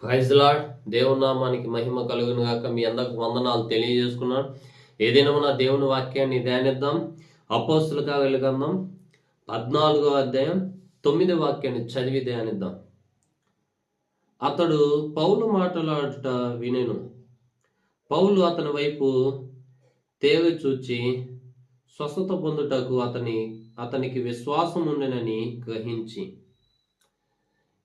Praise lord. దేవుని నామానికి మహిమ కలుగును గాక. మీ అందరికి వందనాలు తెలియజేసుకున్నాను. ఏదైనా మన దేవుని వాక్యాన్ని ధ్యానిద్దాం. అపోస్తుల కార్యాల గ్రంథం 14వ అధ్యాయం 9వ వాక్యాన్ని చదివి ధ్యానిద్దాం. అతడు పౌలు మాట్లాడుట వినెను. పౌలు అతని వైపు తేవి చూచి స్వస్థత పొందుటకు అతనికి విశ్వాసం ఉండెనని గ్రహించి.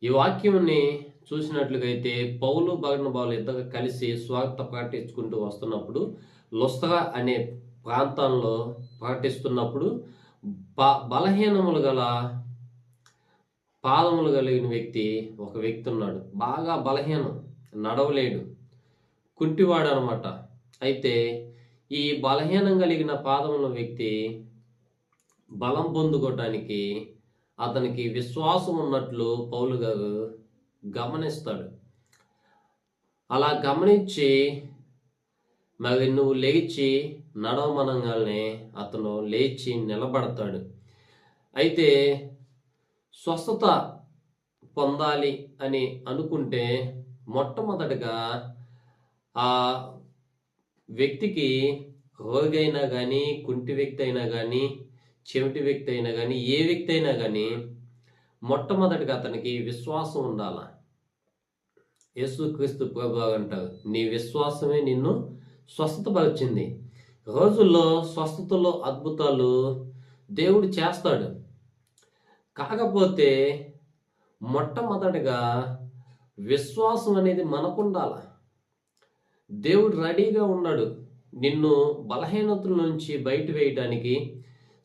ఈ వాక్యాన్ని చూసినట్లుగైతే పౌలు బర్నబాలు ఇద్దరు కలిసి స్వార్థ ప్రకటించుకుంటూ వస్తున్నప్పుడు లుస్త్రా అనే ప్రాంతంలో ప్రకటిస్తున్నప్పుడు బలహీనములు గల పాదములు కలిగిన ఒక వ్యక్తి ఉన్నాడు. బాగా బలహీనం, నడవలేడు, కుంటివాడు అనమాట. అయితే ఈ బలహీనం కలిగిన పాదముల వ్యక్తి బలం పొందుకోవటానికి అతనికి విశ్వాసం ఉన్నట్లు పౌలు గారు గమనిస్తాడు. అలా గమనించి మరి నువ్వు లేచి నడవమనగానే అతను లేచి నిలబడతాడు. అయితే స్వస్థత పొందాలి అని అనుకుంటే మొట్టమొదటిగా ఆ వ్యక్తికి రోగి అయినా కానీ, కుంటి వ్యక్తి అయినా కానీ, చెవిటి వ్యక్తి అయినా కానీ, ఏ వ్యక్తి అయినా కానీ మొట్టమొదటిగా అతనికి విశ్వాసం ఉండాల. యేసుక్రీస్తు ప్రభువు అంటారు, నీ విశ్వాసమే నిన్ను స్వస్థతపరిచింది. రోజుల్లో స్వస్థతలో అద్భుతాలు దేవుడు చేస్తాడు. కాకపోతే మొట్టమొదటిగా విశ్వాసం అనేది మనకుండాల. దేవుడు రెడీగా ఉన్నాడు నిన్ను బలహీనతల నుంచి బయట వేయటానికి,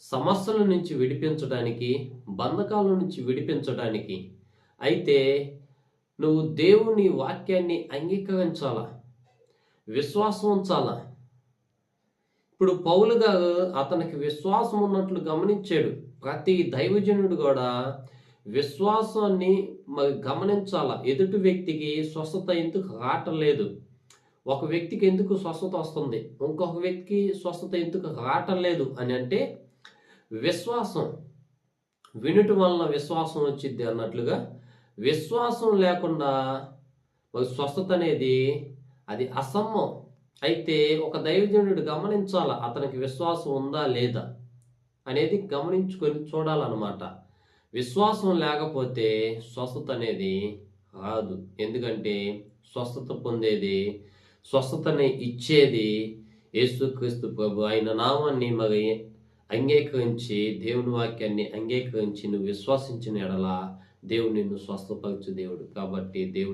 సమస్యల నుంచి విడిపించడానికి, బంధకాల నుంచి విడిపించడానికి. అయితే నువ్వు దేవుని వాక్యాన్ని అంగీకరించాలా, విశ్వాసం ఉంచాలా. ఇప్పుడు పౌలు గారు అతనికి విశ్వాసం ఉన్నట్లు గమనించాడు. ప్రతి దైవజనుడు కూడా విశ్వాసాన్ని మరి గమనించాలా. ఎదుటి వ్యక్తికి స్వస్థత ఎందుకు రావట్లేదు, ఒక వ్యక్తికి ఎందుకు స్వస్థత వస్తుంది, ఇంకొక వ్యక్తికి స్వస్థత ఎందుకు రావట్లేదు అని అంటే విశ్వాసం. వినుట వలన విశ్వాసం వచ్చింది అన్నట్లుగా విశ్వాసం లేకుండా ఒక స్వస్థత అనేది అది అసమ్మం. అయితే ఒక దైవజనుడు గమనించాల, అతనికి విశ్వాసం ఉందా లేదా అనేది గమనించుకొని చూడాలన్నమాట. విశ్వాసం లేకపోతే స్వస్థత అనేది రాదు. ఎందుకంటే స్వస్థత పొందేది, స్వస్థతని ఇచ్చేది యేసుక్రీస్తు ప్రభు. ఆయన నామాన్ని మరి అంగీకరించి, దేవుని వాక్యాన్ని అంగీకరించి నువ్వు విశ్వసించిన ఎడల దేవుడు నిన్ను స్వస్థపరచు దేవుడు. కాబట్టి దేవుడు